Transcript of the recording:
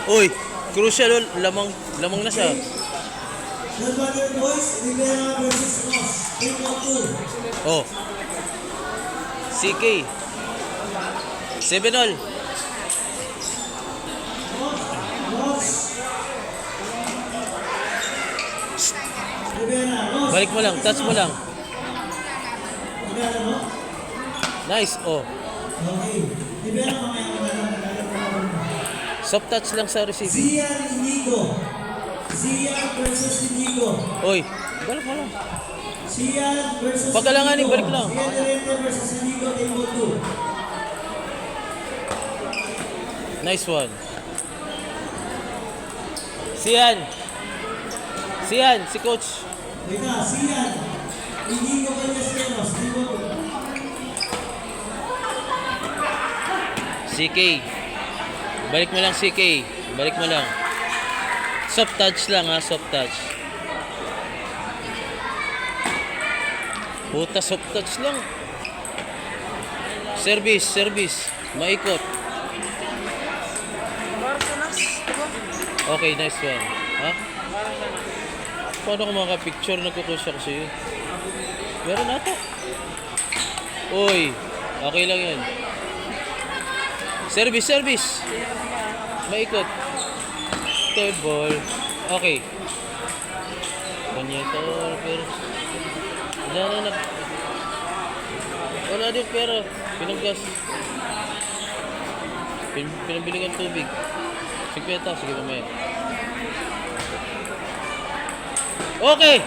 Uy, crucial, lamang na siya. Nagbagal boys, Rivera versus Ross. 3-2. Oh. CK. 7-all. Ross. Rivera, Ross. Balik mo lang, touch mo lang. Rivera, no? Nice, oh. Okay. Rivera, mamaya Soft touch lang sa receiving. Zian Inigo. Zian versus Inigo. Uy, balik mo lang. Zian versus Pagkalanganin, Inigo. balik lang. Zian Durante versus Inigo. 10-2. Nice one. Sian. Sian, si coach. Teka, Zian. Inigo Ballesteros. 10-2. CK. Balik mo lang CK. Balik mo lang. Soft touch lang ha, soft touch. Puta, soft touch lang. Service. Maikot. Okay, nice one. Ha? Paano ko makapicture? Nagkukusya ko sa'yo. Meron na ito. Uy, okay lang yan. Service. Maikot. Third ball. Okay. Kanya ito. Pero wala din pera. Pinanggas. Pinabili ng tubig. 50. Sige mamaya. Okay.